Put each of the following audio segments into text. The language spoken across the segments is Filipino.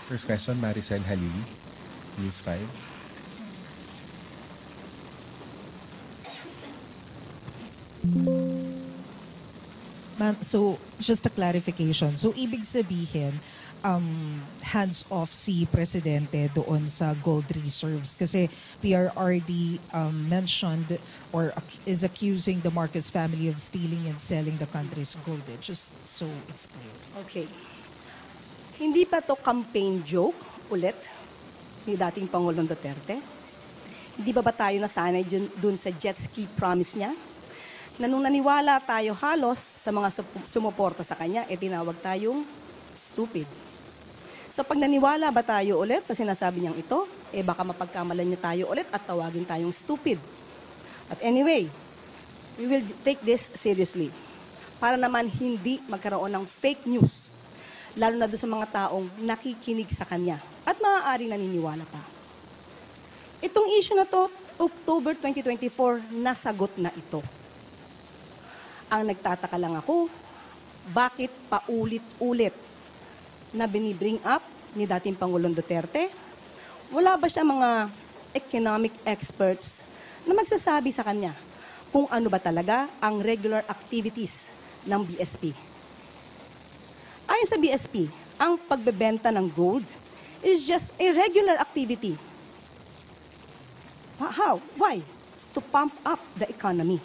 First question, Maricel Halili, News 5. Ma'am, so just a clarification. So ibig sabihin, hands-off si Presidente doon sa gold reserves kasi PRRD mentioned or is accusing the Marcos family of stealing and selling the country's gold. Just so it's clear. Okay. Hindi pa to campaign joke ulit ni dating Pangulong Duterte? Hindi ba tayo nasanay dun sa jet ski promise niya? Na nung naniwala tayo halos sa mga sumuporta sa kanya, tinawag tayong stupid. So pag naniwala ba tayo ulit sa sinasabi niyang ito, baka mapagkamalan niya tayo ulit at tawagin tayong stupid. But anyway, we will take this seriously para naman hindi magkaroon ng fake news, lalo na doon sa mga taong nakikinig sa kanya at maaaring naniniwala pa. Itong issue na to, October 2024, nasagot na ito. Ang nagtataka lang ako, bakit paulit-ulit na binibring up ni dating Pangulong Duterte? Wala ba siya mga economic experts na magsasabi sa kanya kung ano ba talaga ang regular activities ng BSP? Ayon sa BSP, ang pagbebenta ng gold is just a regular activity. How? Why? To pump up the economy.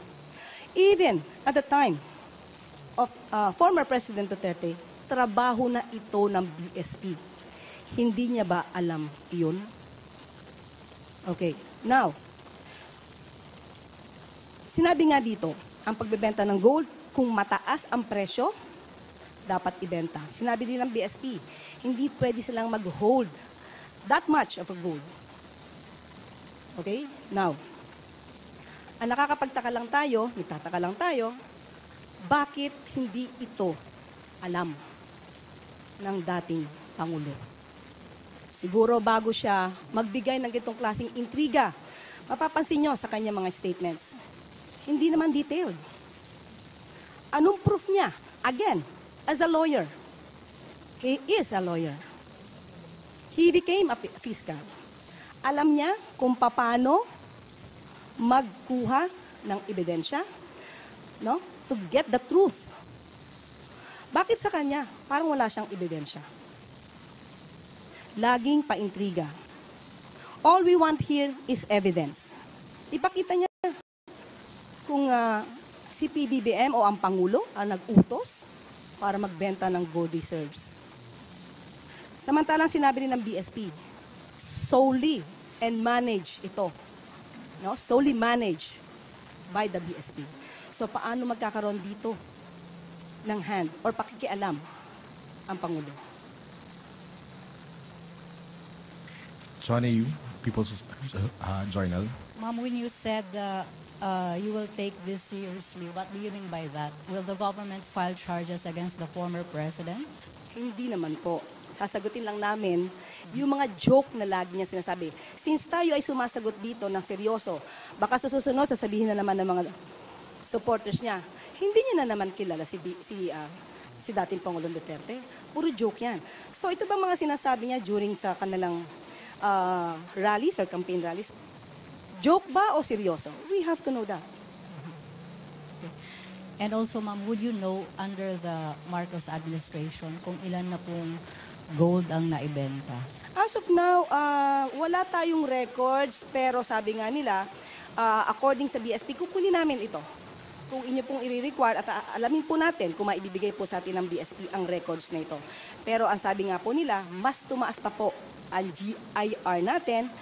Even at the time of former President Duterte, trabaho na ito ng BSP. Hindi niya ba alam iyon? Okay, now, sinabi nga dito, ang pagbebenta ng gold, kung mataas ang presyo, dapat ibenta. Sinabi din ng BSP, hindi pwede silang mag-hold that much of a gold. Okay, now, ang nakakapagtaka lang tayo, nagtataka lang tayo, bakit hindi ito alam ng dating Pangulo? Siguro bago siya magbigay ng itong klaseng intriga, mapapansin nyo sa kanya mga statements, hindi naman detailed. Anong proof niya? Again, as a lawyer. He is a lawyer. He became a fiscal. Alam niya kung paano magkuha ng ebidensya, no? To get the truth. Bakit sa kanya? Parang wala siyang ebidensya. Laging paintriga. All we want here is evidence. Ipakita niya kung si PBBM o ang Pangulo ang nag-utos para magbenta ng gold reserves. Samantalang sinabi rin ng BSP, solely and manage ito. No? Solely managed by the BSP. So paano magkakaroon dito ng hand or pakikialam ang Pangulo? Joanna Yu, People's Journal. Ma'am, when you said you will take this seriously, what do you mean by that? Will the government file charges against the former president? Hindi naman po. Sasagutin lang namin yung mga joke na lagi niya sinasabi. Since tayo ay sumasagot dito ng seryoso, baka sa susunod sasabihin na naman ng mga supporters niya, hindi niya na naman kilala si dating Pangulong Duterte. Puro joke yan. So ito ba mga sinasabi niya during sa kanilang rallies or campaign rallies? Joke ba o seryoso? We have to know that. Okay. And also, ma'am, would you know under the Marcos administration kung ilan na pong gold ang naibenta? As of now, wala tayong records, pero sabi nga nila, according sa BSP, kukunin namin ito. Kung inyo pong i-require at alamin po natin kung maibibigay po sa atin ng BSP ang records na ito. Pero ang sabi nga po nila, mas tumaas pa po ang GIR natin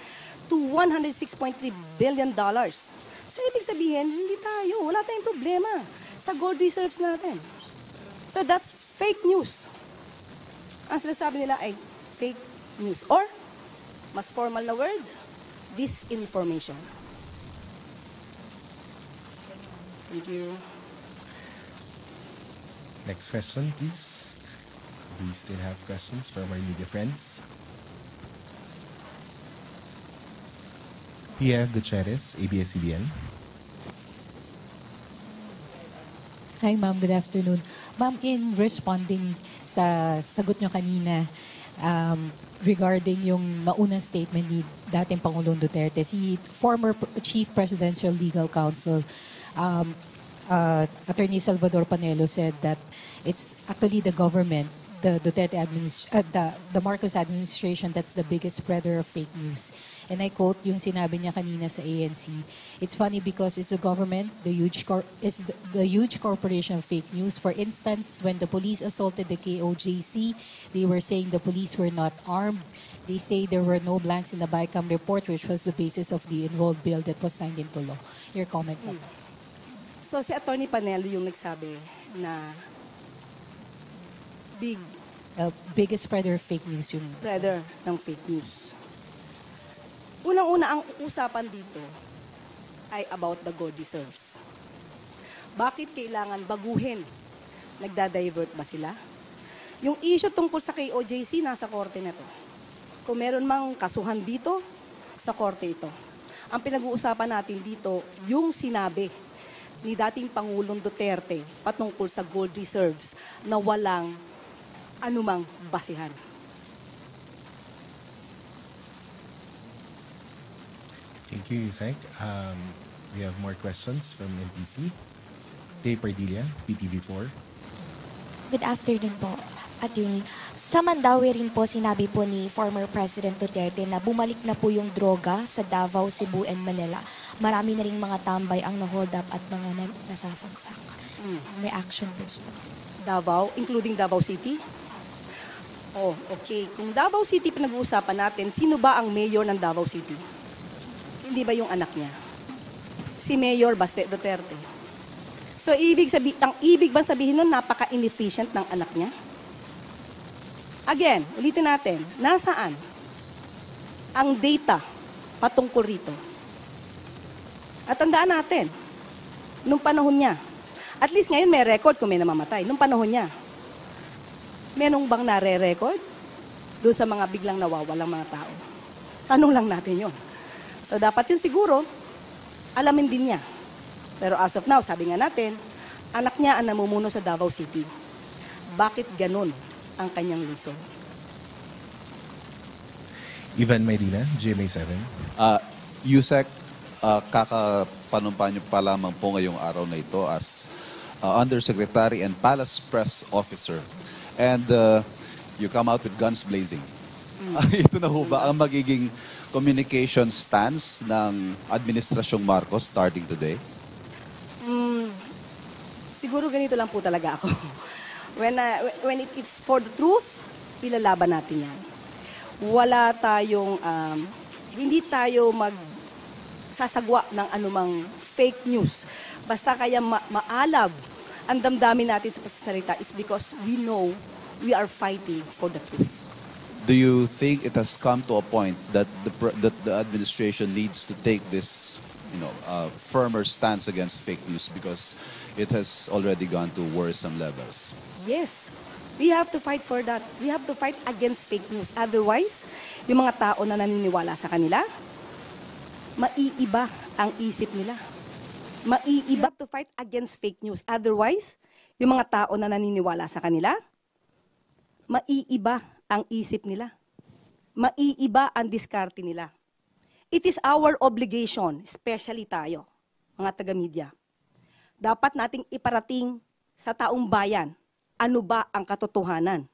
to $106.3 billion. So ibig sabihin, hindi tayo, wala tayong problema sa gold reserves natin. So that's fake news. Ang sinasabi nila ay fake news. Or, mas formal na word, disinformation. Thank you. Next question, please. We still have questions from our media friends. Pierre Gutierrez, ABS-CBN. Hi, ma'am. Good afternoon. Ma'am, in responding sa sagot nyo kanina, regarding yung naunang statement ni dating Pangulong Duterte. Si former Chief Presidential Legal Counsel, Attorney Salvador Panelo, said that it's actually the government, the Duterte the Marcos administration, that's the biggest spreader of fake news. And I quote yung sinabi niya kanina sa ANC, "It's funny because it's the government, the huge corporation of fake news. For instance, when the police assaulted the KOJC, they were saying the police were not armed. They say there were no blanks in the BICAM report, which was the basis of the enrolled bill that was signed into law." Your comment po. So si Attorney Panelo yung nagsabi na Biggest spreader of fake news yung spreader ng fake news. Unang-una, ang usapan dito ay about the God deserves. Bakit kailangan baguhin? Nagda-divert ba sila? Yung issue tungkol sa KOJC, nasa korte na to. Kung meron mang kasuhan dito, sa korte ito. Ang pinag-uusapan natin dito, yung sinabi ni dating Pangulong Duterte patungkol sa gold reserves na walang anumang basihan. Thank you, Yusek. We have more questions from NTC. Tay Pardilla, PTV4. Good afternoon po, Attorney. Sa Mandaue rin po sinabi po ni former President Duterte na bumalik na po yung droga sa Davao, Cebu, and Manila. Marami na rin mga tambay ang na-hold up at mga nasasaksak. Reaction po dito. Davao, including Davao City? Oh, okay. Kung Davao City pinag-uusapan natin, sino ba ang mayor ng Davao City? Hindi ba yung anak niya? Si Mayor Baste Duterte. So, ang ibig bang sabihin nun, napaka-inefficient ng anak niya? Again, ulitin natin, nasaan ang data patungkol rito? At tandaan natin, nung panahon niya, at least ngayon may record kung may namamatay, nung panahon niya, merong bang nare-record doon sa mga biglang nawawalang mga tao? Tanong lang natin yun. So, dapat yun siguro, alamin din niya. Pero as of now, sabi nga natin, anak niya ang namumuno sa Davao City. Bakit ganun ang kanyang lungsod? Ivan Mayrina, GMA7. Yusek, kakapanumpa niyo pa lamang po ngayong araw na ito as Undersecretary and Palace Press Officer. And you come out with guns blazing. Ito na ho ba ang magiging communication stance ng Administrasyong Marcos starting today? Siguro ganito lang po talaga ako. When it's for the truth, ilalaban natin yan. Wala tayong, hindi tayo magsasagwa ng anumang fake news. Basta kaya maalab ang damdamin natin sa pagsasalita is because we know we are fighting for the truth. Do you think it has come to a point that the administration needs to take this, firmer stance against fake news because it has already gone to worrisome levels? Yes. We have to fight for that. We have to fight against fake news. Otherwise, yung mga tao na naniniwala sa kanila, maiiba ang isip nila. Maiiba to fight against fake news. Otherwise, yung mga tao na naniniwala sa kanila, maiiba ang isip nila. Maiiba ang diskarte nila. It is our obligation, especially tayo, mga taga-media. Dapat nating iparating sa taong bayan, ano ba ang katotohanan.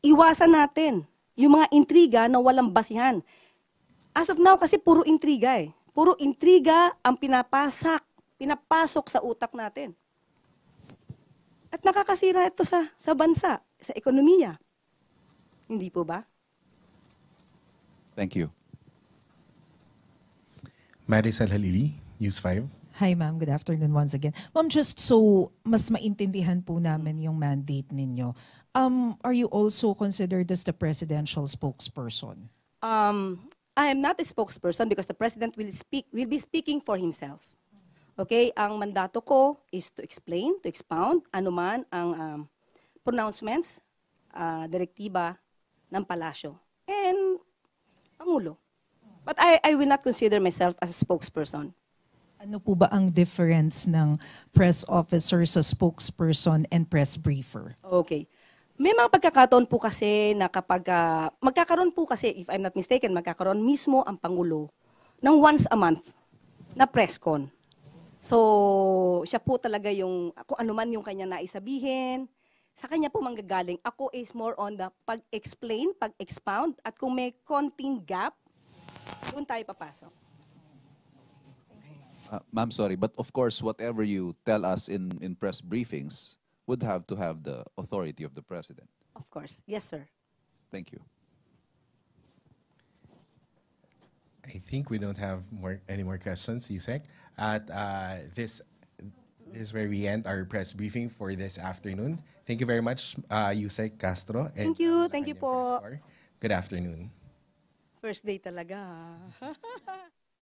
Iwasan natin yung mga intriga na walang basihan. As of now, kasi puro intriga eh. Puro intriga ang pinapasok sa utak natin. At nakakasira ito sa bansa, sa ekonomiya. Hindi po ba? Thank you. Marisol Halili, News 5. Hi ma'am, good afternoon once again. Ma'am, just so mas maintindihan po namin yung mandate ninyo, are you also considered as the presidential spokesperson? I am not a spokesperson because the president will be speaking for himself. Okay, ang mandato ko is to explain, to expound anuman ang pronouncements, direktiba ng palasyo and Pangulo. But I will not consider myself as a spokesperson. Ano po ba ang difference ng press officer sa spokesperson and press briefer? Okay. May mga pagkakataon po kasi na kapag magkakaroon po kasi, if I'm not mistaken, magkakaroon mismo ang Pangulo ng once a month na press con. So, siya po talaga yung, kung ano man yung kanya naisabihin, sa kanya po manggagaling. Ako is more on the pag-explain, pag-expound, at kung may konting gap, doon tayo papasok. Ma'am, sorry, but of course, whatever you tell us in press briefings would have to have the authority of the president. Of course. Yes, sir. Thank you. I think we don't have any more questions, Yusek. At this is where we end our press briefing for this afternoon. Thank you very much, Yusek Castro. And, Thank you. Malacanang Thank you Press po. Corps. Good afternoon. First day talaga.